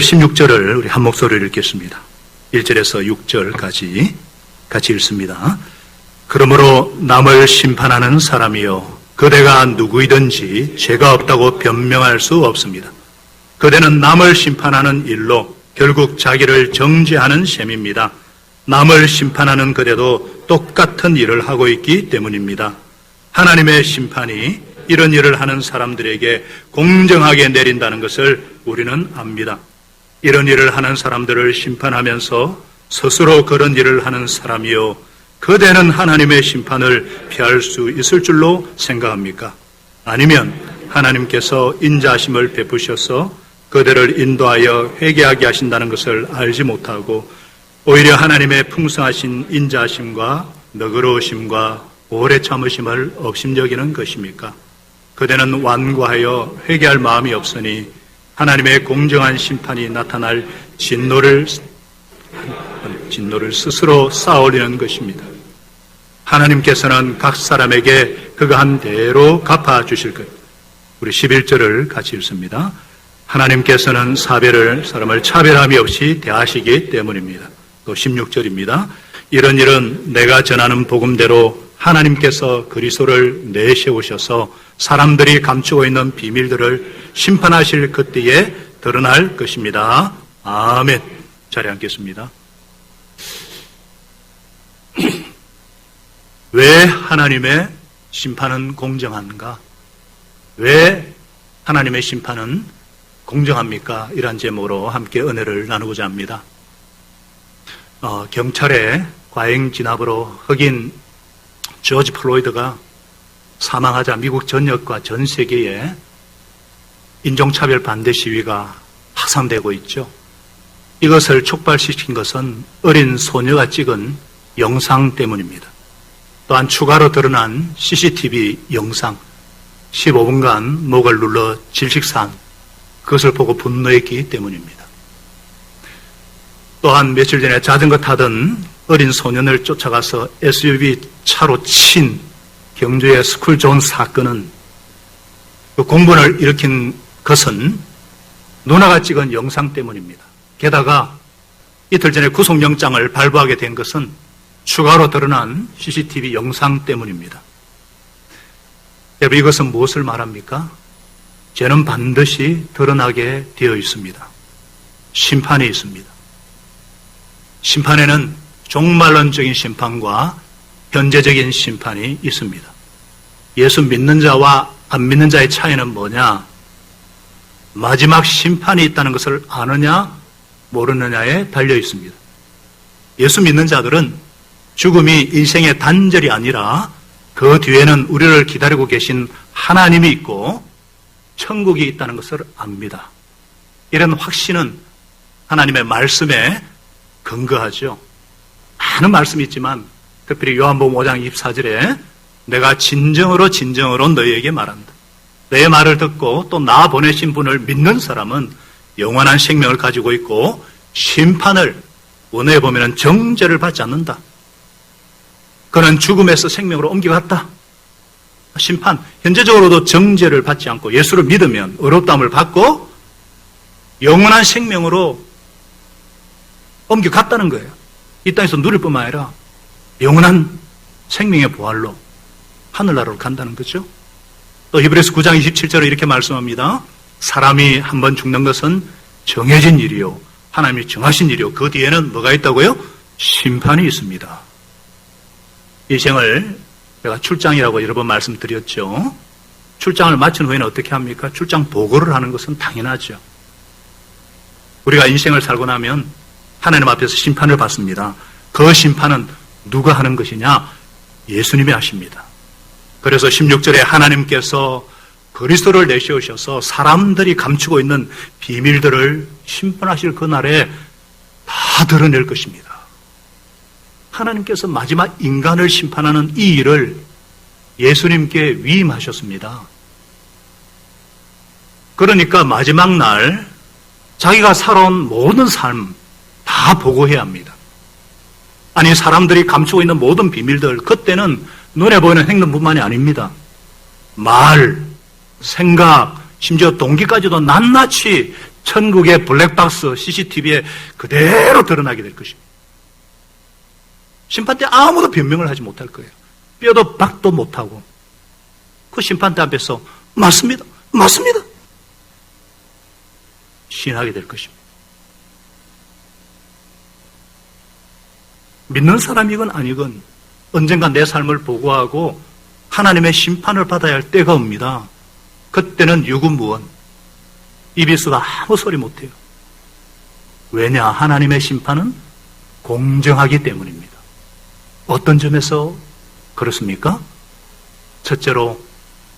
16절을 우리 한 목소리로 읽겠습니다. 1절에서 6절까지 같이 읽습니다. 그러므로 남을 심판하는 사람이여 그대가 누구이든지 죄가 없다고 변명할 수 없습니다. 그대는 남을 심판하는 일로 결국 자기를 정죄하는 셈입니다. 남을 심판하는 그대도 똑같은 일을 하고 있기 때문입니다. 하나님의 심판이 이런 일을 하는 사람들에게 공정하게 내린다는 것을 우리는 압니다. 이런 일을 하는 사람들을 심판하면서 스스로 그런 일을 하는 사람이요 그대는 하나님의 심판을 피할 수 있을 줄로 생각합니까? 아니면 하나님께서 인자하심을 베푸셔서 그대를 인도하여 회개하게 하신다는 것을 알지 못하고 오히려 하나님의 풍성하신 인자하심과 너그러우심과 오래 참으심을 업심여기는 것입니까? 그대는 완고하여 회개할 마음이 없으니 하나님의 공정한 심판이 나타날 진노를 스스로 쌓아올리는 것입니다. 하나님께서는 각 사람에게 그가 한 대로 갚아주실 것. 우리 11절을 같이 읽습니다. 하나님께서는 사람을 차별함이 없이 대하시기 때문입니다. 또 16절입니다. 이런 일은 내가 전하는 복음대로 하나님께서 그리스도를 내세우셔서 사람들이 감추고 있는 비밀들을 심판하실 그때에 드러날 것입니다. 아멘. 자리에 앉겠습니다. 왜 하나님의 심판은 공정한가? 왜 하나님의 심판은 공정합니까? 이런 제목으로 함께 은혜를 나누고자 합니다. 경찰의 과잉 진압으로 흑인 조지 플로이드가 사망하자 미국 전역과 전 세계에 인종차별 반대 시위가 확산되고 있죠. 이것을 촉발시킨 것은 어린 소녀가 찍은 영상 때문입니다. 또한 추가로 드러난 CCTV 영상 15분간 목을 눌러 질식사한 그것을 보고 분노했기 때문입니다. 또한 며칠 전에 자전거 타던 어린 소년을 쫓아가서 SUV 차로 친 경주의 스쿨존 사건은 그 공분을 일으킨 것은 누나가 찍은 영상 때문입니다. 게다가 이틀 전에 구속영장을 발부하게 된 것은 추가로 드러난 CCTV 영상 때문입니다. 여러분, 이것은 무엇을 말합니까? 죄는 반드시 드러나게 되어 있습니다. 심판이 있습니다. 심판에는 종말론적인 심판과 현재적인 심판이 있습니다. 예수 믿는 자와 안 믿는 자의 차이는 뭐냐? 마지막 심판이 있다는 것을 아느냐 모르느냐에 달려 있습니다. 예수 믿는 자들은 죽음이 인생의 단절이 아니라 그 뒤에는 우리를 기다리고 계신 하나님이 있고 천국이 있다는 것을 압니다. 이런 확신은 하나님의 말씀에 근거하죠. 많은 말씀이 있지만 특별히 요한복음 5장 24절에 내가 진정으로 너희에게 말한다. 내 말을 듣고 또 나 보내신 분을 믿는 사람은 영원한 생명을 가지고 있고 심판을 원어에 보면 정죄를 받지 않는다. 그는 죽음에서 생명으로 옮겨갔다. 심판, 현재적으로도 정죄를 받지 않고 예수를 믿으면 의롭다함을 받고 영원한 생명으로 옮겨갔다는 거예요. 이 땅에서 누릴 뿐만 아니라 영원한 생명의 부활로 하늘나라로 간다는 거죠. 또 히브리서 9장 27절에 이렇게 말씀합니다. 사람이 한번 죽는 것은 정해진 일이요 하나님이 정하신 일이요 그 뒤에는 뭐가 있다고요? 심판이 있습니다. 이 생을 제가 출장이라고 여러 번 말씀드렸죠. 출장을 마친 후에는 어떻게 합니까? 출장 보고를 하는 것은 당연하죠. 우리가 인생을 살고 나면 하나님 앞에서 심판을 받습니다. 그 심판은 누가 하는 것이냐? 예수님이 하십니다. 그래서 16절에 하나님께서 그리스도를 내세우셔서 사람들이 감추고 있는 비밀들을 심판하실 그날에 다 드러낼 것입니다. 하나님께서 마지막 인간을 심판하는 이 일을 예수님께 위임하셨습니다. 그러니까 마지막 날 자기가 살아온 모든 삶 다 보고해야 합니다. 아니, 사람들이 감추고 있는 모든 비밀들, 그때는 눈에 보이는 행동뿐만이 아닙니다. 말, 생각, 심지어 동기까지도 낱낱이 천국의 블랙박스 CCTV에 그대로 드러나게 될 것입니다. 심판 때 아무도 변명을 하지 못할 거예요. 뼈도 박도 못하고 그 심판대 앞에서 맞습니다. 맞습니다. 시인하게 될 것입니다. 믿는 사람이건 아니건 언젠가 내 삶을 보고하고 하나님의 심판을 받아야 할 때가 옵니다. 그때는 유구무원. 입이 있어도 아무 소리 못해요. 왜냐? 하나님의 심판은 공정하기 때문입니다. 어떤 점에서 그렇습니까? 첫째로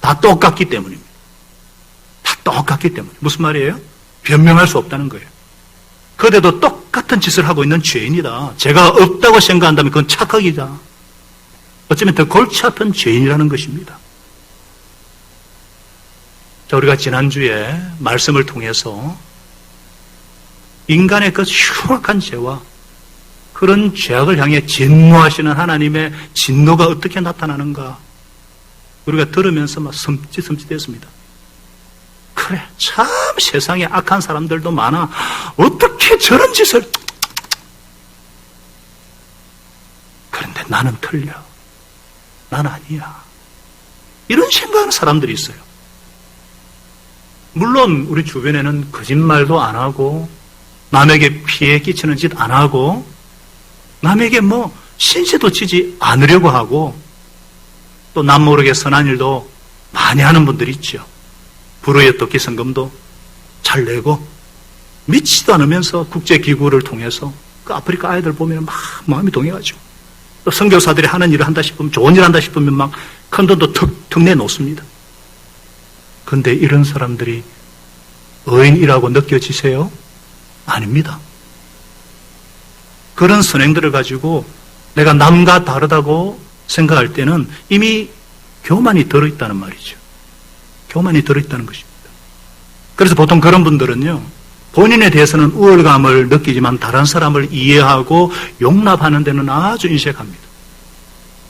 다 똑같기 때문입니다. 다 똑같기 때문에. 무슨 말이에요? 변명할 수 없다는 거예요. 그대도 똑같은 짓을 하고 있는 죄인이다. 죄가 없다고 생각한다면 그건 착각이다. 어쩌면 더 골치 아픈 죄인이라는 것입니다. 자, 우리가 지난주에 말씀을 통해서 인간의 그 흉악한 죄와 그런 죄악을 향해 진노하시는 하나님의 진노가 어떻게 나타나는가 우리가 들으면서 막 섬찟섬찟했습니다. 그래, 참 세상에 악한 사람들도 많아. 어떻게 저런 짓을. 그런데 나는 틀려. 난 아니야. 이런 생각하는 사람들이 있어요. 물론 우리 주변에는 거짓말도 안 하고 남에게 피해 끼치는 짓 안 하고 남에게 신세도 치지 않으려고 하고 또 남 모르게 선한 일도 많이 하는 분들이 있죠. 불의의 토끼 성금도 잘 내고 믿지도 않으면서 국제기구를 통해서 그 아프리카 아이들 보면 막 마음이 동해가지고 또 선교사들이 하는 일을 한다 싶으면 좋은 일 한다 싶으면 막 큰 돈도 툭툭 내놓습니다. 그런데 이런 사람들이 의인이라고 느껴지세요? 아닙니다. 그런 선행들을 가지고 내가 남과 다르다고 생각할 때는 이미 교만이 들어있다는 말이죠. 교만이 들어있다는 것입니다. 그래서 보통 그런 분들은요, 본인에 대해서는 우월감을 느끼지만 다른 사람을 이해하고 용납하는 데는 아주 인색합니다.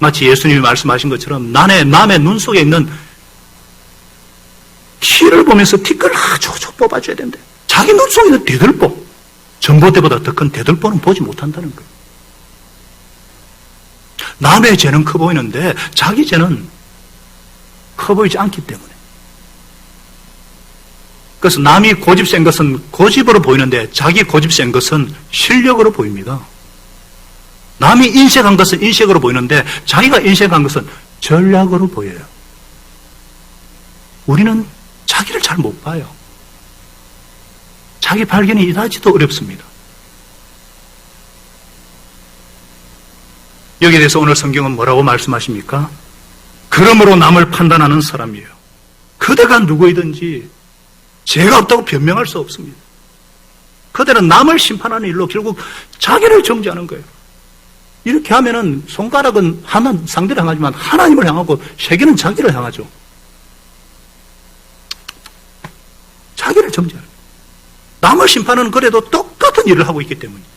마치 예수님이 말씀하신 것처럼 남의 눈 속에 있는 키를 보면서 티끌을 아주 뽑아줘야 된대. 자기 눈 속에 있는 대들보, 전봇대보다 더 큰 대들보는 보지 못한다는 거예요. 남의 죄는 커 보이는데 자기 죄는 커 보이지 않기 때문에. 그래서 남이 고집 센 것은 고집으로 보이는데 자기 고집 센 것은 실력으로 보입니다. 남이 인색한 것은 인색으로 보이는데 자기가 인색한 것은 전략으로 보여요. 우리는 자기를 잘 못 봐요. 자기 발견이 이다지도 어렵습니다. 여기에 대해서 오늘 성경은 뭐라고 말씀하십니까? 그러므로 남을 판단하는 사람이에요. 그대가 누구이든지 죄가 없다고 변명할 수 없습니다. 그대는 남을 심판하는 일로 결국 자기를 정죄하는 거예요. 이렇게 하면은 손가락은 상대를 향하지만 하나님을 향하고 세계는 자기를 향하죠. 자기를 정죄하는 거예요. 남을 심판하는 그래도 똑같은 일을 하고 있기 때문이에요.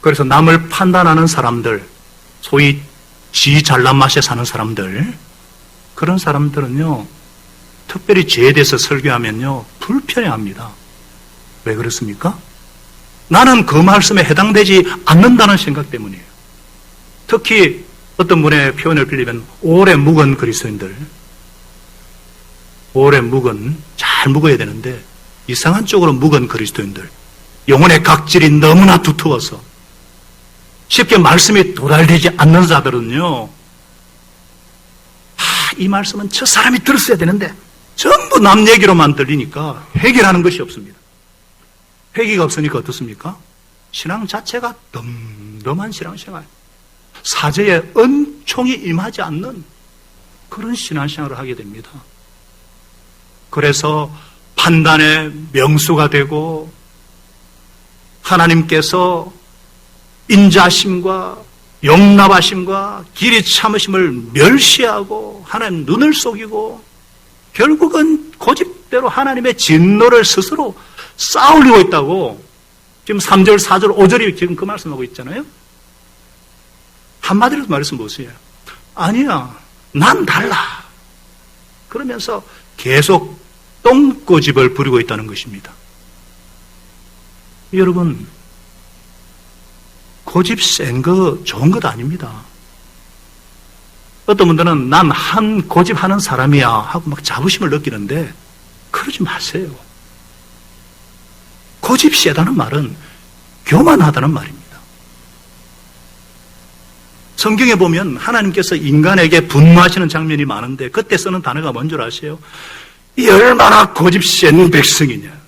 그래서 남을 판단하는 사람들, 소위 지 잘난 맛에 사는 사람들, 그런 사람들은요, 특별히 죄에 대해서 설교하면요, 불편해합니다. 왜 그렇습니까? 나는 그 말씀에 해당되지 않는다는 생각 때문이에요. 특히 어떤 분의 표현을 빌리면 오래 묵은 그리스도인들, 오래 묵은, 잘 묵어야 되는데 이상한 쪽으로 묵은 그리스도인들, 영혼의 각질이 너무나 두터워서 쉽게 말씀이 도달되지 않는 자들은요, 이 말씀은 저 사람이 들었어야 되는데 전부 남 얘기로만 들리니까 해결하는 것이 없습니다. 회개가 없으니까 어떻습니까? 신앙 자체가 덤덤한 신앙생활, 사제에 은총이 임하지 않는 그런 신앙생활을 하게 됩니다. 그래서 판단의 명수가 되고 하나님께서 인자심과 용납하심과 길이 참으심을 멸시하고 하나님 눈을 속이고 결국은 고집대로 하나님의 진노를 스스로 쌓으려고 있다고 지금 3절, 4절, 5절이 지금 그 말씀하고 있잖아요. 한마디로 말해서 무엇이에요? 아니야, 난 달라. 그러면서 계속 똥꼬집을 부리고 있다는 것입니다. 여러분, 고집 센 거 좋은 것 아닙니다. 어떤 분들은 난 한 고집하는 사람이야 하고 막 자부심을 느끼는데 그러지 마세요. 고집 세다는 말은 교만하다는 말입니다. 성경에 보면 하나님께서 인간에게 분노하시는 장면이 많은데 그때 쓰는 단어가 뭔 줄 아세요? 이 얼마나 고집 센 백성이냐.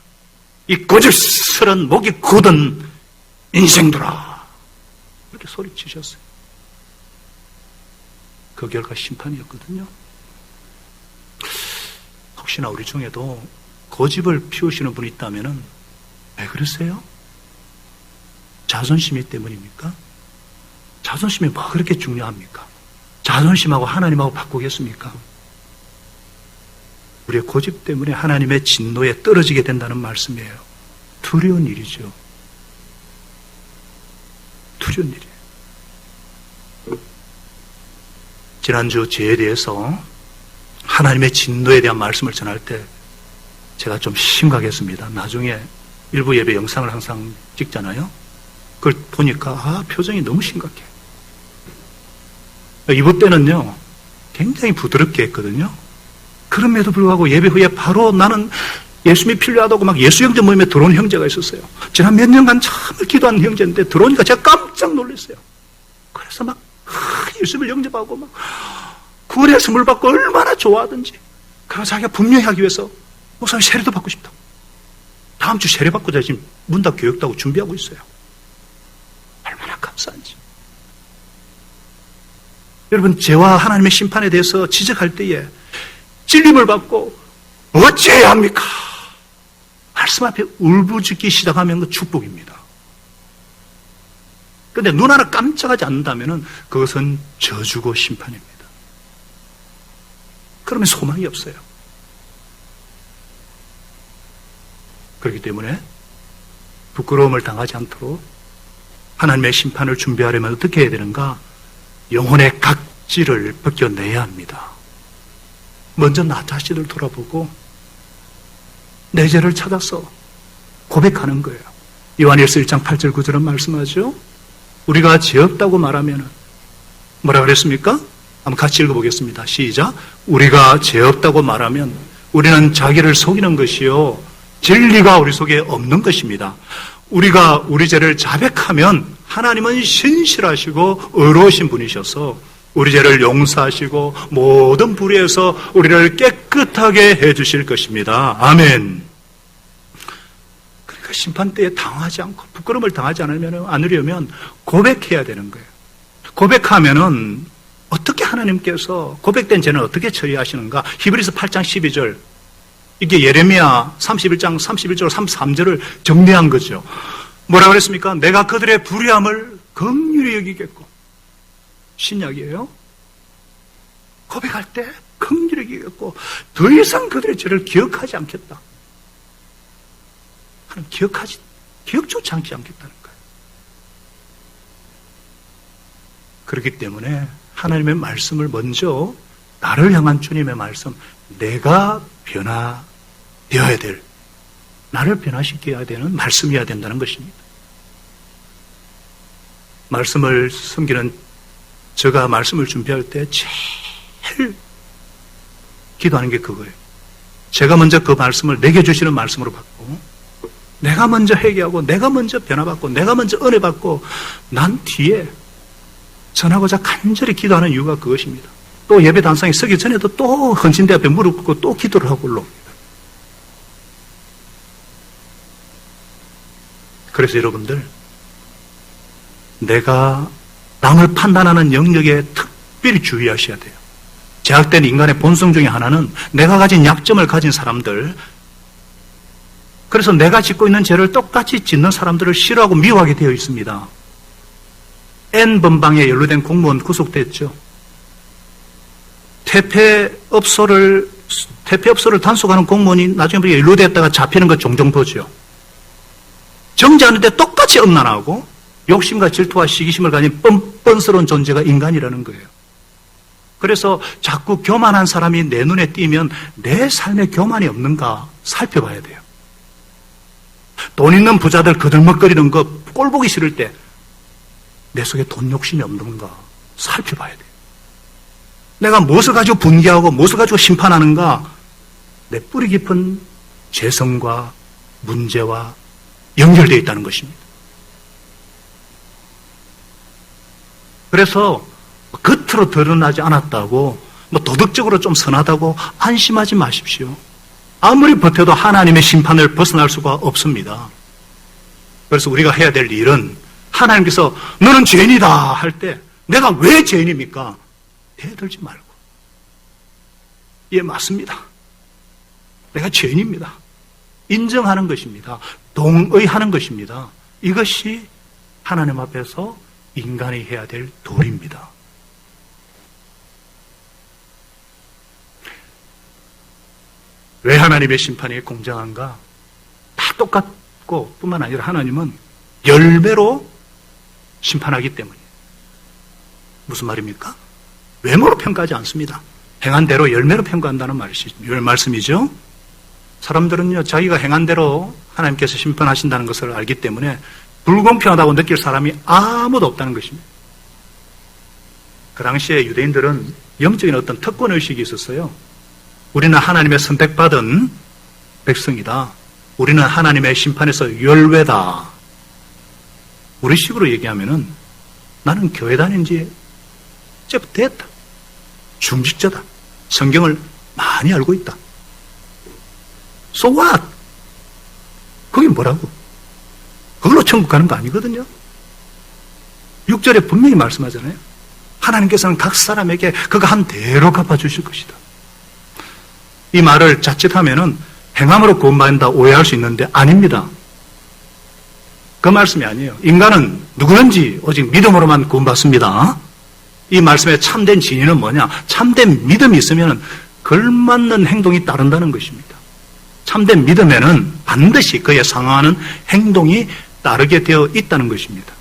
이 고집스런 목이 굳은 인생들아. 이렇게 소리치셨어요. 그 결과 심판이었거든요. 혹시나 우리 중에도 고집을 피우시는 분이 있다면 왜 그러세요? 자존심이 때문입니까? 자존심이 뭐가 그렇게 중요합니까? 자존심하고 하나님하고 바꾸겠습니까? 우리의 고집 때문에 하나님의 진노에 떨어지게 된다는 말씀이에요. 두려운 일이죠. 두려운 일이에요. 지난주 죄에 대해서 하나님의 진노에 대한 말씀을 전할 때 제가 좀 심각했습니다. 나중에 일부 예배 영상을 항상 찍잖아요. 그걸 보니까 표정이 너무 심각해. 2부 때는요 굉장히 부드럽게 했거든요. 그럼에도 불구하고 예배 후에 바로 나는 예수님이 필요하다고 막 예수형제 모임에 들어온 형제가 있었어요. 지난 몇 년간 참을 기도한 형제인데 들어오니까 제가 깜짝 놀랐어요. 그래서 막 예수님을 영접하고 막 구원의 선물 받고 얼마나 좋아하든지. 그러나 자기가 분명히 하기 위해서 목사님 세례도 받고 싶다고. 다음 주 세례 받고 제가 지금 문답 교육도 하고 준비하고 있어요. 얼마나 감사한지. 여러분, 죄와 하나님의 심판에 대해서 지적할 때에 찔림을 받고 어찌해야 합니까? 말씀 앞에 울부짖기 시작하면 그 축복입니다. 그런데 눈 하나 깜짝하지 않는다면 그것은 저주고 심판입니다. 그러면 소망이 없어요. 그렇기 때문에 부끄러움을 당하지 않도록 하나님의 심판을 준비하려면 어떻게 해야 되는가? 영혼의 각질을 벗겨내야 합니다. 먼저 나 자신을 돌아보고 내 죄를 찾아서 고백하는 거예요. 요한일서 1장 8절 9절은 말씀하죠. 우리가 죄 없다고 말하면 뭐라 그랬습니까? 한번 같이 읽어보겠습니다. 시작. 우리가 죄 없다고 말하면 우리는 자기를 속이는 것이요 진리가 우리 속에 없는 것입니다. 우리가 우리 죄를 자백하면 하나님은 신실하시고 의로우신 분이셔서 우리 죄를 용서하시고 모든 불의에서 우리를 깨끗하게 해주실 것입니다. 아멘. 그러니까 심판 때에 당하지 않고 부끄러움을 당하지 않으려면 고백해야 되는 거예요. 고백하면은 어떻게 하나님께서 고백된 죄는 어떻게 처리하시는가? 히브리서 8장 12절 이게 예레미야 31장 31절 33절을 정리한 거죠. 뭐라 그랬습니까? 내가 그들의 불의함을 긍휼히 여기겠고. 신약이에요. 고백할 때 긍휼히 여기겠고 더 이상 그들의 죄를 기억하지 않겠다. 하나님 기억조차 않지 않겠다는 거예요. 그렇기 때문에 하나님의 말씀을 먼저 나를 향한 주님의 말씀, 내가 변화되어야 될, 나를 변화시켜야 되는 말씀이어야 된다는 것입니다. 말씀을 숨기는 제가 말씀을 준비할 때 제일 기도하는 게 그거예요. 제가 먼저 그 말씀을 내게 주시는 말씀으로 받고 내가 먼저 회개하고 내가 먼저 변화받고 내가 먼저 은혜 받고 난 뒤에 전하고자 간절히 기도하는 이유가 그것입니다. 또 예배 단상에 서기 전에도 또 헌신대 앞에 무릎 꿇고 또 기도를 하고 올라옵니다. 그래서 여러분들 내가 남을 판단하는 영역에 특별히 주의하셔야 돼요. 제약된 인간의 본성 중에 하나는 내가 가진 약점을 가진 사람들, 그래서 내가 짓고 있는 죄를 똑같이 짓는 사람들을 싫어하고 미워하게 되어 있습니다. N번방에 연루된 공무원 구속됐죠. 퇴폐업소를 단속하는 공무원이 나중에 보니까 연루됐다가 잡히는 거 종종 보죠. 정지하는데 똑같이 음란하고 욕심과 질투와 시기심을 가진 뻔뻔스러운 존재가 인간이라는 거예요. 그래서 자꾸 교만한 사람이 내 눈에 띄면 내 삶에 교만이 없는가 살펴봐야 돼요. 돈 있는 부자들 거들먹거리는 거 꼴 보기 싫을 때 내 속에 돈 욕심이 없는가 살펴봐야 돼요. 내가 무엇을 가지고 분개하고 무엇을 가지고 심판하는가, 내 뿌리 깊은 재성과 문제와 연결되어 있다는 것입니다. 그래서 겉으로 드러나지 않았다고 도덕적으로 좀 선하다고 안심하지 마십시오. 아무리 버텨도 하나님의 심판을 벗어날 수가 없습니다. 그래서 우리가 해야 될 일은 하나님께서 너는 죄인이다 할 때 내가 왜 죄인입니까? 대들지 말고, 예, 맞습니다. 내가 죄인입니다. 인정하는 것입니다. 동의하는 것입니다. 이것이 하나님 앞에서 인간이 해야 될 도리입니다. 왜 하나님의 심판이 공정한가? 다 똑같고 뿐만 아니라 하나님은 열매로 심판하기 때문이에요. 무슨 말입니까? 외모로 평가하지 않습니다. 행한 대로 열매로 평가한다는 말씀이죠. 사람들은요, 자기가 행한 대로 하나님께서 심판하신다는 것을 알기 때문에 불공평하다고 느낄 사람이 아무도 없다는 것입니다. 그 당시에 유대인들은 영적인 어떤 특권의식이 있었어요. 우리는 하나님의 선택받은 백성이다. 우리는 하나님의 심판에서 열외다. 우리 식으로 얘기하면은 나는 교회 다닌 지 이제부터 됐다. 중직자다. 성경을 많이 알고 있다. So what? 그게 뭐라고? 그걸로 천국 가는 거 아니거든요. 6절에 분명히 말씀하잖아요. 하나님께서는 각 사람에게 그가 한 대로 갚아주실 것이다. 이 말을 자칫하면은 행함으로 구원받는다 오해할 수 있는데 아닙니다. 그 말씀이 아니에요. 인간은 누구든지 오직 믿음으로만 구원받습니다. 이 말씀의 참된 진리는 뭐냐? 참된 믿음이 있으면 걸맞는 행동이 따른다는 것입니다. 참된 믿음에는 반드시 그에 상응하는 행동이 따르게 되어 있다는 것입니다.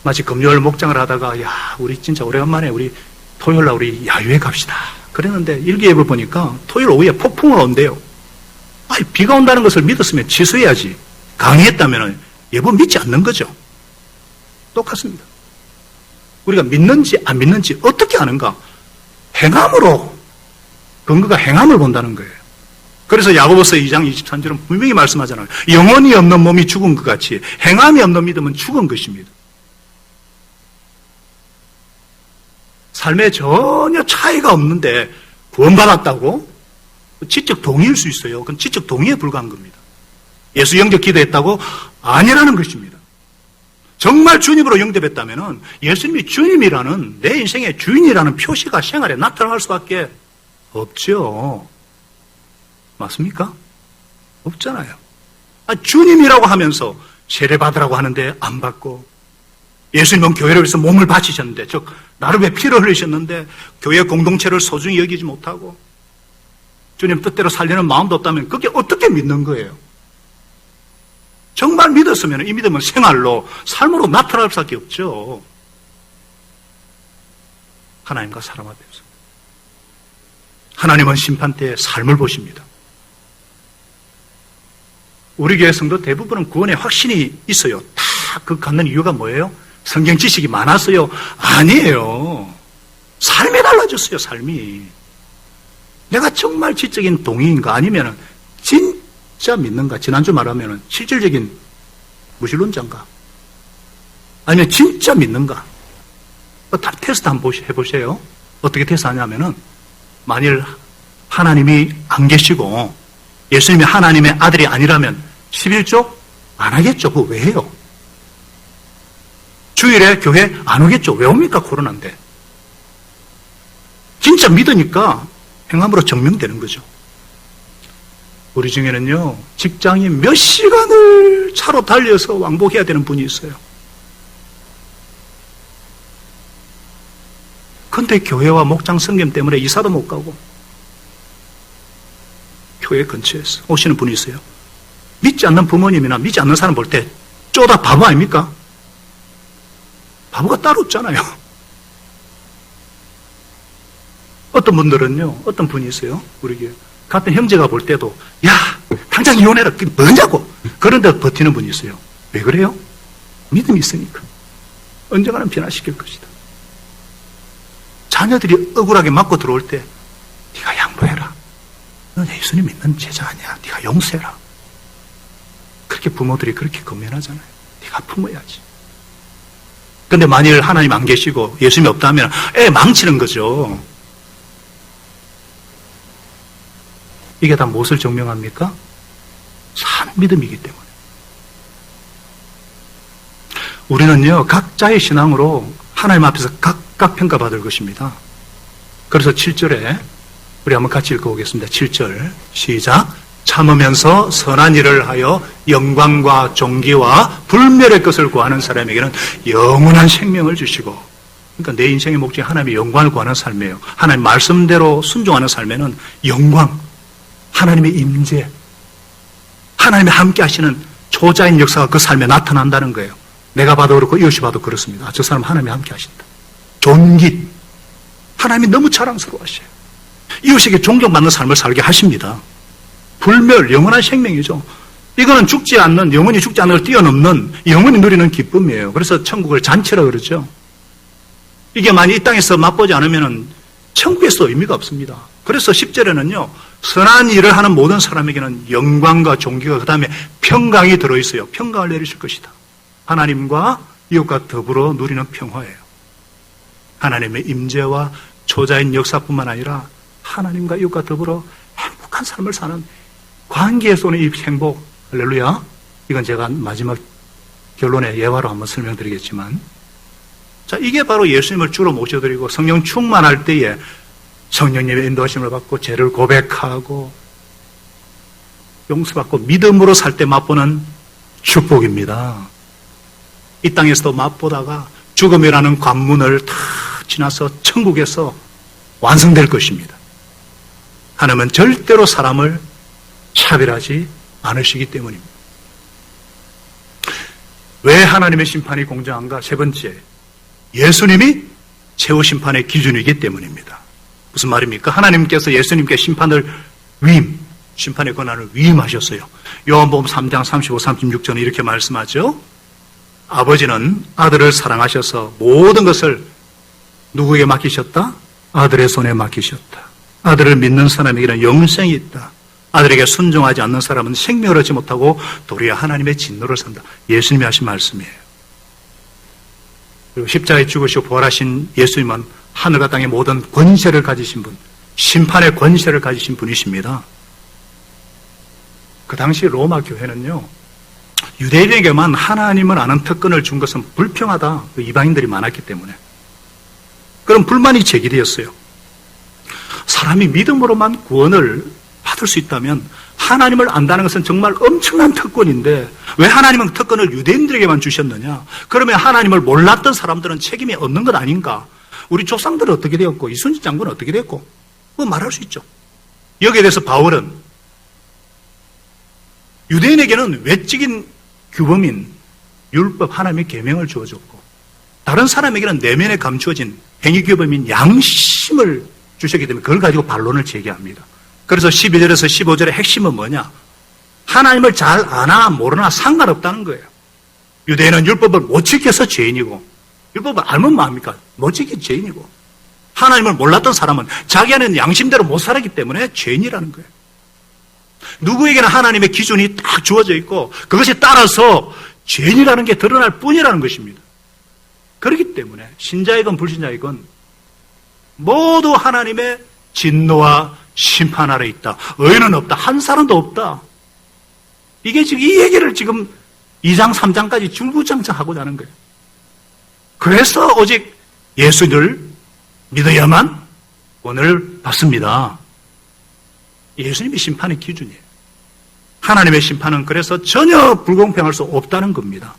마치 금요일 목장을 하다가 우리 진짜 오래간만에 우리 토요일날 우리 야유회 갑시다. 그랬는데 일기예보 보니까 토요일 오후에 폭풍을 온대요. 비가 온다는 것을 믿었으면 취소해야지. 강의했다면 예보 믿지 않는 거죠. 똑같습니다. 우리가 믿는지 안 믿는지 어떻게 아는가? 행함으로, 근거가 행함을 본다는 거예요. 그래서 야고보서 2장 23절은 분명히 말씀하잖아요. 영혼이 없는 몸이 죽은 것 같이 행함이 없는 믿음은 죽은 것입니다. 삶에 전혀 차이가 없는데 구원받았다고? 지적 동의일 수 있어요. 그건 지적 동의에 불과한 겁니다. 예수 영접 기도했다고? 아니라는 것입니다. 정말 주님으로 영접했다면 예수님이 주님이라는, 내 인생의 주인이라는 표시가 생활에 나타날 수밖에 없죠. 맞습니까? 없잖아요. 주님이라고 하면서 세례받으라고 하는데 안 받고, 예수님은 교회를 위해서 몸을 바치셨는데, 즉 나를 위해 피를 흘리셨는데 교회 공동체를 소중히 여기지 못하고 주님 뜻대로 살려는 마음도 없다면 그게 어떻게 믿는 거예요? 정말 믿었으면 이 믿음은 생활로, 삶으로 나타날 수밖에 없죠. 하나님과 사람 앞에서. 하나님은 심판 때의 삶을 보십니다. 우리 교회 성도 대부분은 구원의 확신이 있어요. 다 그 갖는 이유가 뭐예요? 성경 지식이 많았어요? 아니에요. 삶이 달라졌어요, 삶이. 내가 정말 지적인 동의인가? 아니면 진짜 믿는가? 지난주 말하면 실질적인 무신론자인가? 아니면 진짜 믿는가? 다 테스트 한번 해보세요. 어떻게 테스트하냐면은, 만일 하나님이 안 계시고 예수님이 하나님의 아들이 아니라면 11조 안 하겠죠. 그거 왜 해요? 주일에 교회 안 오겠죠. 왜 옵니까? 코로나인데. 진짜 믿으니까 행함으로 증명되는 거죠. 우리 중에는요, 직장이 몇 시간을 차로 달려서 왕복해야 되는 분이 있어요. 근데 교회와 목장 성김 때문에 이사도 못 가고 교회 근처에서 오시는 분이 있어요. 믿지 않는 부모님이나 믿지 않는 사람 볼 때 쪼다 바보 아닙니까? 바보가 따로 없잖아요. 어떤 분들은요, 어떤 분이 있어요. 우리 같은 형제가 볼 때도, 야, 당장 이혼해라. 그게 뭐냐고. 그런데 버티는 분이 있어요. 왜 그래요? 믿음이 있으니까. 언젠가는 변화시킬 것이다. 자녀들이 억울하게 맞고 들어올 때, 네가 양보해라. 넌 예수님 믿는 제자 아니야. 네가 용서해라. 그렇게 부모들이 그렇게 권면하잖아요. 네가 품어야지. 근데 만일 하나님 안 계시고 예수님이 없다면 애 망치는 거죠. 이게 다 무엇을 증명합니까? 산 믿음이기 때문에. 우리는요, 각자의 신앙으로 하나님 앞에서 각각 평가받을 것입니다. 그래서 7절에 우리 한번 같이 읽어보겠습니다. 7절 시작. 참으면서 선한 일을 하여 영광과 존귀와 불멸의 것을 구하는 사람에게는 영원한 생명을 주시고, 그러니까 내 인생의 목적이 하나님의 영광을 구하는 삶이에요. 하나님 말씀대로 순종하는 삶에는 영광, 하나님의 임재, 하나님이 함께 하시는 초자인 역사가 그 삶에 나타난다는 거예요. 내가 봐도 그렇고 이웃이 봐도 그렇습니다. 저 사람 하나님이 함께 하신다. 존귀, 하나님이 너무 자랑스러워하셔요. 이웃에게 존경받는 삶을 살게 하십니다. 불멸, 영원한 생명이죠. 이거는 죽지 않는, 영원히 죽지 않는 걸 뛰어넘는, 영원히 누리는 기쁨이에요. 그래서 천국을 잔치라 그러죠. 이게 만약 이 땅에서 맛보지 않으면 천국에서 의미가 없습니다. 그래서 10절에는요, 선한 일을 하는 모든 사람에게는 영광과 존귀가, 그 다음에 평강이 들어있어요. 평강을 내리실 것이다. 하나님과 이웃과 더불어 누리는 평화예요. 하나님의 임재와 초자인 역사뿐만 아니라 하나님과 이웃과 더불어 행복한 삶을 사는 관계에서 오는 이 행복, 할렐루야. 이건 제가 마지막 결론의 예화로 한번 설명드리겠지만, 자, 이게 바로 예수님을 주로 모셔드리고 성령 충만할 때에 성령님의 인도하심을 받고 죄를 고백하고 용서받고 믿음으로 살 때 맛보는 축복입니다. 이 땅에서도 맛보다가 죽음이라는 관문을 다 지나서 천국에서 완성될 것입니다. 하나님은 절대로 사람을 차별하지 않으시기 때문입니다. 왜 하나님의 심판이 공정한가? 세 번째, 예수님이 최후 심판의 기준이기 때문입니다. 무슨 말입니까? 하나님께서 예수님께 심판의 권한을 위임하셨어요. 요한복음 3장 35, 36절은 이렇게 말씀하죠. 아버지는 아들을 사랑하셔서 모든 것을 누구에게 맡기셨다? 아들의 손에 맡기셨다. 아들을 믿는 사람에게는 영생이 있다. 아들에게 순종하지 않는 사람은 생명을 얻지 못하고 도리어 하나님의 진노를 산다. 예수님이 하신 말씀이에요. 그리고 십자가에 죽으시고 부활하신 예수님은 하늘과 땅의 모든 권세를 가지신 분, 심판의 권세를 가지신 분이십니다. 그 당시 로마 교회는요, 유대인에게만 하나님을 아는 특권을 준 것은 불평하다. 이방인들이 많았기 때문에. 그럼 불만이 제기되었어요. 사람이 믿음으로만 구원을 받을 수 있다면 하나님을 안다는 것은 정말 엄청난 특권인데 왜 하나님은 특권을 유대인들에게만 주셨느냐? 그러면 하나님을 몰랐던 사람들은 책임이 없는 것 아닌가? 우리 조상들은 어떻게 되었고 이순신 장군은 어떻게 됐고 뭐 말할 수 있죠. 여기에 대해서 바울은 유대인에게는 외적인 규범인 율법 하나님의 계명을 주어줬고 다른 사람에게는 내면에 감추어진 행위 규범인 양심을 주셨기 때문에 그걸 가지고 반론을 제기합니다. 그래서 12절에서 15절의 핵심은 뭐냐? 하나님을 잘 아나 모르나 상관없다는 거예요. 유대인은 율법을 못 지켜서 죄인이고 율법을 알면 뭐합니까? 못 지킨 죄인이고 하나님을 몰랐던 사람은 자기 안에는 양심대로 못 살았기 때문에 죄인이라는 거예요. 누구에게나 하나님의 기준이 딱 주어져 있고 그것에 따라서 죄인이라는 게 드러날 뿐이라는 것입니다. 그렇기 때문에 신자이건 불신자이건 모두 하나님의 진노와 심판 아래 있다. 의인은 없다. 한 사람도 없다. 이게 지금 이 얘기를 지금 2장 3장까지 줄구장창 하고자 하는 거예요. 그래서 오직 예수를 믿어야만 구원을 받습니다. 예수님이 심판의 기준이에요. 하나님의 심판은 그래서 전혀 불공평할 수 없다는 겁니다.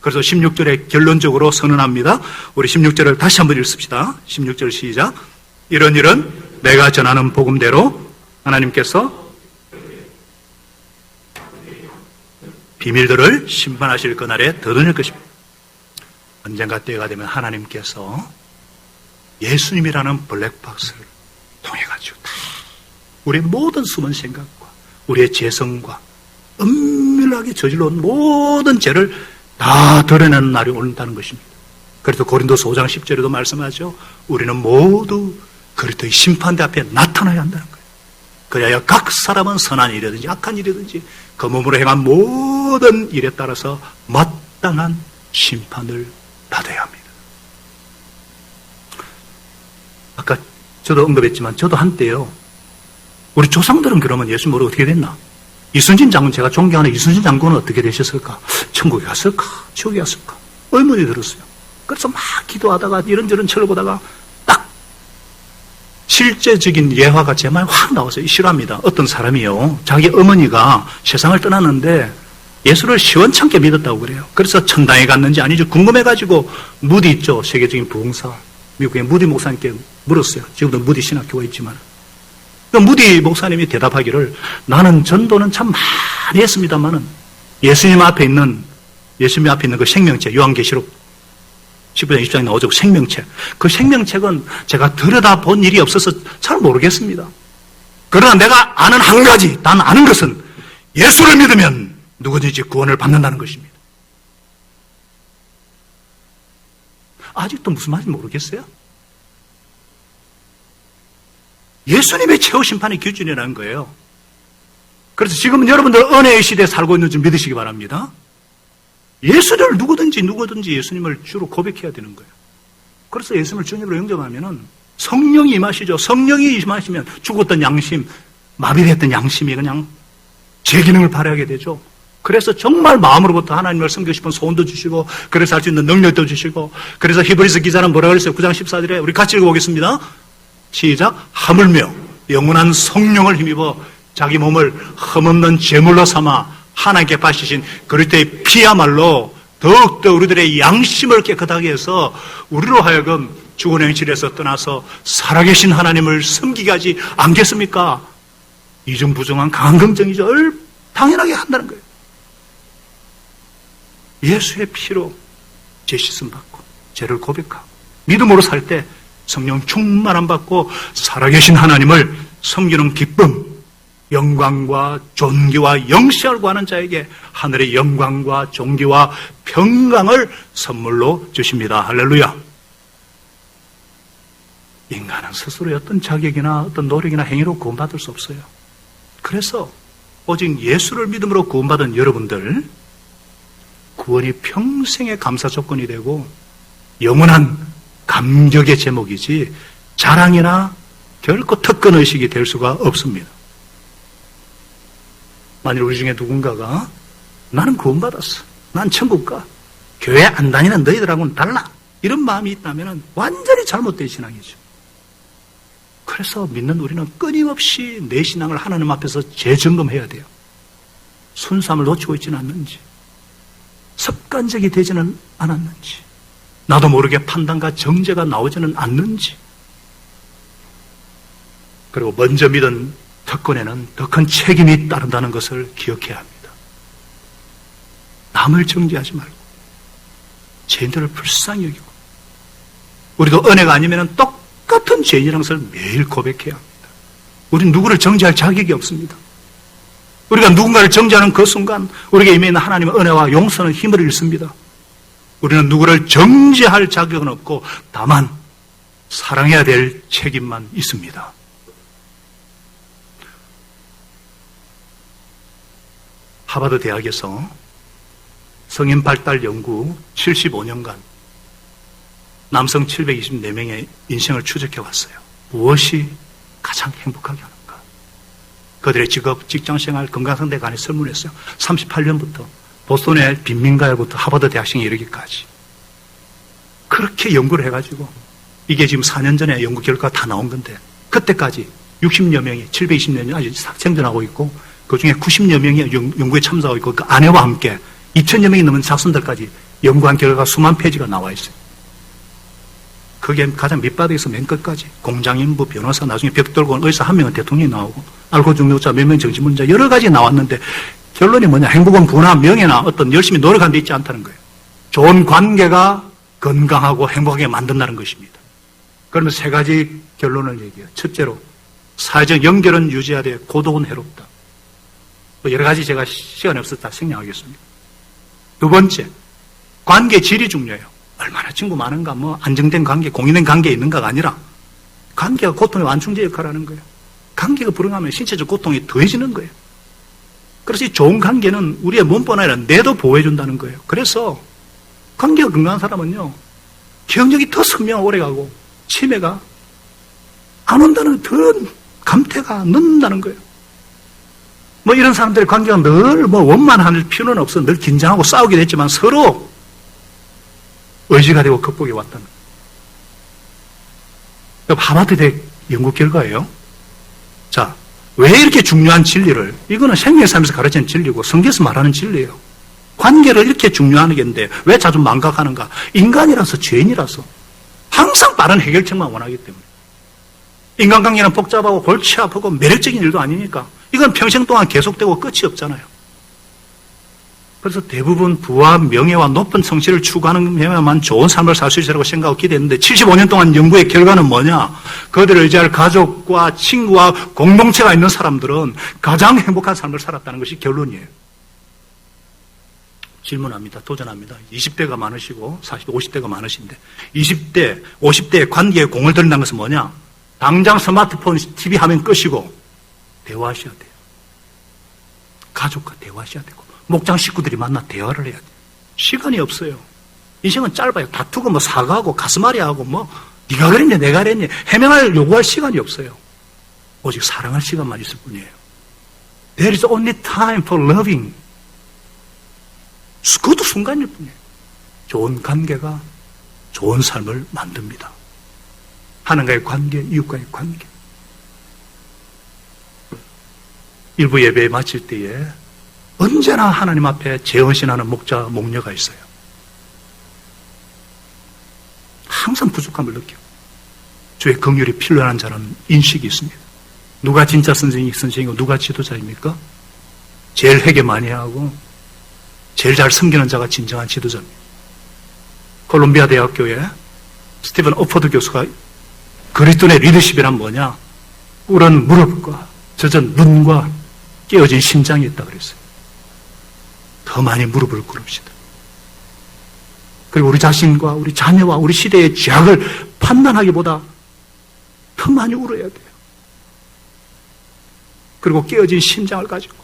그래서 16절에 결론적으로 선언합니다. 우리 16절을 다시 한번 읽읍시다. 16절 시작. 이런 일은 내가 전하는 복음대로 하나님께서 비밀들을 심판하실 그날에 드러낼 것입니다. 언젠가 때가 되면 하나님께서 예수님이라는 블랙박스를 통해가지고 다 우리의 모든 숨은 생각과 우리의 죄성과 은밀하게 저질러온 모든 죄를 다 드러내는 날이 온다는 것입니다. 그래서 고린도서 5장 10절에도 말씀하죠. 우리는 모두 그리스도의 심판대 앞에 나타나야 한다는 거예요. 그래야 각 사람은 선한 일이든지 악한 일이든지 그 몸으로 행한 모든 일에 따라서 마땅한 심판을 받아야 합니다. 아까 저도 언급했지만 저도 한때요. 우리 조상들은 그러면 예수 모르고 어떻게 됐나? 이순신 장군, 제가 존경하는 이순신 장군은 어떻게 되셨을까? 천국에 갔을까? 지옥에 갔을까? 의문이 들었어요. 그래서 막 기도하다가 이런저런 책을 보다가 딱 실제적인 예화가 제 말에 확 나왔어요. 싫어합니다. 어떤 사람이요. 자기 어머니가 세상을 떠났는데 예수를 시원찮게 믿었다고 그래요. 그래서 천당에 갔는지 아니죠. 궁금해가지고 무디 있죠. 세계적인 부흥사. 미국의 무디 목사님께 물었어요. 지금도 무디 신학교가 있지만. 무디 목사님이 대답하기를 나는 전도는 참 많이 했습니다만은 예수님 앞에 있는 그 생명책, 요한계시록 19장 20장에 나오죠. 생명책. 그 생명책은 제가 들여다본 일이 없어서 잘 모르겠습니다. 그러나 내가 아는 한 가지, 난 아는 것은 예수를 믿으면 누구든지 구원을 받는다는 것입니다. 아직도 무슨 말인지 모르겠어요? 예수님의 최후 심판의 기준이라는 거예요. 그래서 지금 여러분들 은혜의 시대에 살고 있는 줄 믿으시기 바랍니다. 예수를 누구든지 예수님을 주로 고백해야 되는 거예요. 그래서 예수님을 주님으로 영접하면은 성령이 임하시죠. 성령이 임하시면 죽었던 양심, 마비됐던 양심이 그냥 제 기능을 발휘하게 되죠. 그래서 정말 마음으로부터 하나님을 섬기고 싶은 소원도 주시고, 그래서 할 수 있는 능력도 주시고, 그래서 히브리서 기자는 뭐라고 그랬어요? 9장 14절에 우리 같이 읽어보겠습니다. 시작. 하물며 영원한 성령을 힘입어 자기 몸을 흠없는 제물로 삼아 하나님께 바치신 그리스도의 피야말로 더욱더 우리들의 양심을 깨끗하게 해서 우리로 하여금 죽은 행실에서 떠나서 살아계신 하나님을 섬기게 하지 않겠습니까? 이중부정한 강한 긍정이죠. 당연하게 한다는 거예요. 예수의 피로 죄 씻음 받고 죄를 고백하고 믿음으로 살 때 성령 충만함 받고 살아계신 하나님을 섬기는 기쁨, 영광과 존귀와 영시를 구하는 자에게 하늘의 영광과 존귀와 평강을 선물로 주십니다. 할렐루야. 인간은 스스로의 어떤 자격이나 어떤 노력이나 행위로 구원받을 수 없어요. 그래서 오직 예수를 믿음으로 구원받은 여러분들, 구원이 평생의 감사 조건이 되고 영원한 감격의 제목이지 자랑이나 결코 특권의식이 될 수가 없습니다. 만일 우리 중에 누군가가 나는 구원받았어, 난 천국 가, 교회 안 다니는 너희들하고는 달라, 이런 마음이 있다면 완전히 잘못된 신앙이죠. 그래서 믿는 우리는 끊임없이 내 신앙을 하나님 앞에서 재점검해야 돼요. 순수함을 놓치고 있지는 않는지, 습관적이 되지는 않았는지, 나도 모르게 판단과 정죄가 나오지는 않는지, 그리고 먼저 믿은 특권에는 더 큰 책임이 따른다는 것을 기억해야 합니다. 남을 정죄하지 말고 죄인들을 불쌍히 여기고, 우리도 은혜가 아니면 똑같은 죄인이라는 것을 매일 고백해야 합니다. 우리는 누구를 정죄할 자격이 없습니다. 우리가 누군가를 정죄하는 그 순간 우리에게 임해 있는 하나님의 은혜와 용서는 힘을 잃습니다. 우리는 누구를 정죄할 자격은 없고 다만 사랑해야 될 책임만 있습니다. 하버드 대학에서 성인 발달 연구 75년간 남성 724명의 인생을 추적해 왔어요. 무엇이 가장 행복하게 하는가? 그들의 직업, 직장생활, 건강상태 간에 설문했어요. 38년부터 보스턴의 빈민가에부터 하버드 대학생에 이르기까지 그렇게 연구를 해가지고, 이게 지금 4년 전에 연구 결과가 다 나온 건데, 그때까지 60여 명이 720년 아직 생존하고 있고, 그 중에 90여 명이 연구에 참석하고 있고, 그 아내와 함께 2,000여 명이 넘은 자손들까지 연구한 결과가 수만 페이지가 나와 있어요. 그게 가장 밑바닥에서 맨 끝까지 공장인부, 변호사, 나중에 벽돌고 온 의사 한 명은 대통령이 나오고, 알고 중요자, 몇 명 정치문자 여러 가지 나왔는데, 결론이 뭐냐? 행복은 부나 명예나 어떤 열심히 노력한 데 있지 않다는 거예요. 좋은 관계가 건강하고 행복하게 만든다는 것입니다. 그러면 세 가지 결론을 얘기해요. 첫째로 사회적 연결은 유지해야 돼. 고독은 해롭다. 뭐 여러 가지 제가 시간이 없어서 다 생략하겠습니다. 두 번째, 관계 질이 중요해요. 얼마나 친구 많은가, 뭐 안정된 관계, 공인된 관계에 있는가가 아니라 관계가 고통의 완충제 역할을 하는 거예요. 관계가 불응하면 신체적 고통이 더해지는 거예요. 그래서 이 좋은 관계는 우리의 몸뿐 아니라 뇌도 보호해준다는 거예요. 그래서 관계가 건강한 사람은요, 기억력이 더 선명 오래가고 치매가 안 온다는 더 감퇴가 늦는다는 거예요. 뭐 이런 사람들의 관계가 늘 뭐 원만할 필요는 없어. 늘 긴장하고 싸우게 됐지만 서로 의지가 되고 극복해 왔다는 거예요. 하버드 대 연구 결과예요. 자, 왜 이렇게 중요한 진리를, 이거는 생명의 삶에서 가르치는 진리고 성경에서 말하는 진리예요. 관계를 이렇게 중요한 게인데 왜 자주 망각하는가? 인간이라서, 죄인이라서 항상 빠른 해결책만 원하기 때문에. 인간관계는 복잡하고 골치 아프고 매력적인 일도 아니니까 이건 평생 동안 계속되고 끝이 없잖아요. 그래서 대부분 부와 명예와 높은 성취를 추구하면 좋은 삶을 살 수 있으라고 생각하고 기대했는데 75년 동안 연구의 결과는 뭐냐? 그들을 의지할 가족과 친구와 공동체가 있는 사람들은 가장 행복한 삶을 살았다는 것이 결론이에요. 질문합니다. 도전합니다. 20대가 많으시고 40대, 50대가 많으신데 20대, 50대의 관계에 공을 들인다는 것은 뭐냐? 당장 스마트폰, TV 화면 끄시고 대화하셔야 돼요. 가족과 대화하셔야 되고 목장 식구들이 만나 대화를 해야 돼요. 시간이 없어요. 인생은 짧아요. 다투고 뭐 사과하고 가슴앓이하고 뭐 네가 그랬냐 내가 그랬냐 해명할 요구할 시간이 없어요. 오직 사랑할 시간만 있을 뿐이에요. There is only time for loving. 그것도 순간일 뿐이에요. 좋은 관계가 좋은 삶을 만듭니다. 하나님과의 관계, 이웃과의 관계. 일부 예배 마칠 때에 언제나 하나님 앞에 재헌신하는 목자, 목녀가 있어요. 항상 부족함을 느껴요. 주의 긍휼이 필요한 자는 인식이 있습니다. 누가 진짜 선생이고 누가 지도자입니까? 제일 회개 많이 하고 제일 잘 섬기는 자가 진정한 지도자입니다. 콜롬비아 대학교에 스티븐 오포드 교수가 그리스도의 리더십이란 뭐냐? 꿇은 무릎과 젖은 눈과 깨어진 심장이 있다 그랬어요. 더 많이 무릎을 꿇읍시다. 그리고 우리 자신과 우리 자녀와 우리 시대의 죄악을 판단하기보다 더 많이 울어야 돼요. 그리고 깨어진 심장을 가지고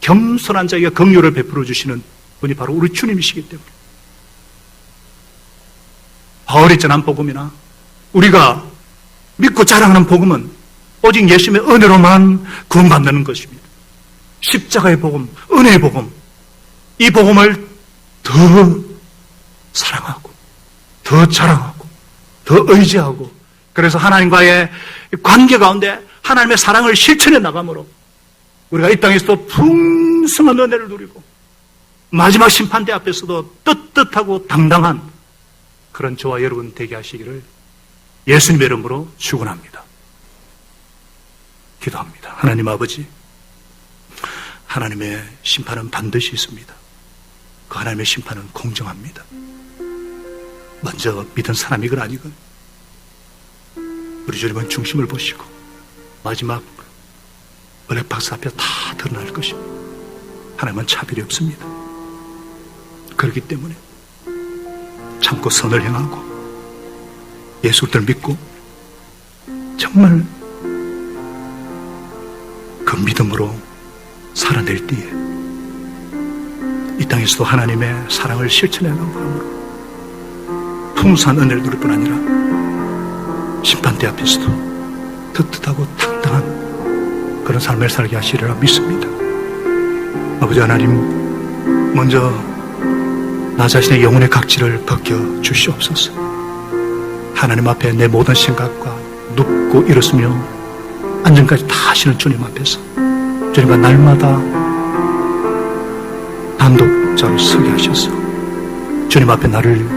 겸손한 자에게 긍휼을 베풀어 주시는 분이 바로 우리 주님이시기 때문에 바울이 전한 복음이나 우리가 믿고 자랑하는 복음은 오직 예수님의 은혜로만 구원받는 것입니다. 십자가의 복음, 은혜의 복음, 이 복음을 더 사랑하고 더 자랑하고 더 의지하고 그래서 하나님과의 관계 가운데 하나님의 사랑을 실천해 나감으로 우리가 이 땅에서도 풍성한 은혜를 누리고 마지막 심판대 앞에서도 떳떳하고 당당한 그런 저와 여러분 되게 하시기를 예수님의 이름으로 축원합니다. 기도합니다. 하나님 아버지, 하나님의 심판은 반드시 있습니다. 그 하나님의 심판은 공정합니다. 먼저 믿은 사람이건 아니건 우리 주님은 중심을 보시고 마지막 블랙박스 앞에 다 드러날 것입니다. 하나님은 차별이 없습니다. 그렇기 때문에 참고 선을 행하고 예수를 믿고 정말 그 믿음으로 살아낼 때에 이 땅에서도 하나님의 사랑을 실천해 나가는 바람으로 풍성한 은혜를 누릴 뿐 아니라 심판대 앞에서도 떳떳하고 당당한 그런 삶을 살게 하시리라 믿습니다. 아버지 하나님, 먼저 나 자신의 영혼의 각질을 벗겨 주시옵소서. 하나님 앞에 내 모든 생각과 눕고 일었으며 안전까지 다 하시는 주님 앞에서 주님과 날마다 단독자로 서게 하셔서 주님 앞에 나를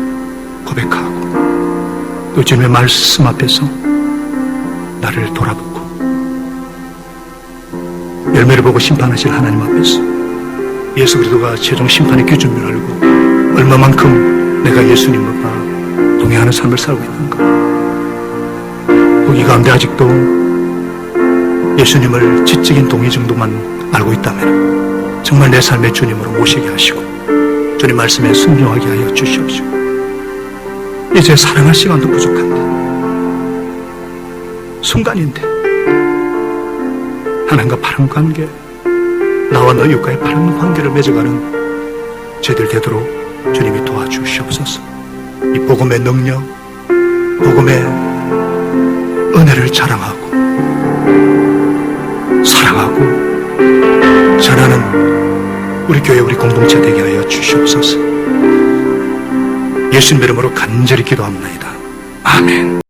고백하고 또 주님의 말씀 앞에서 나를 돌아보고 열매를 보고 심판하실 하나님 앞에서 예수 그리스도가 최종 심판의 기준을 알고 얼마만큼 내가 예수님과 동행하는 삶을 살고 있는가. 거기 가운데 아직도 예수님을 지적인 동의 정도만 알고 있다면 정말 내 삶의 주님으로 모시게 하시고 주님 말씀에 순종하게 하여 주시옵시고, 이제 사랑할 시간도 부족한데, 순간인데 하나님과 바른 관계, 나와 너 이웃과의 바른 관계를 맺어가는 저희들 되도록 주님이 도와주시옵소서. 이 복음의 능력, 복음의 은혜를 자랑하고 사랑하고 전하는 우리 교회, 우리 공동체 되게 하여 주시옵소서. 예수님 이름으로 간절히 기도합니다. 아멘.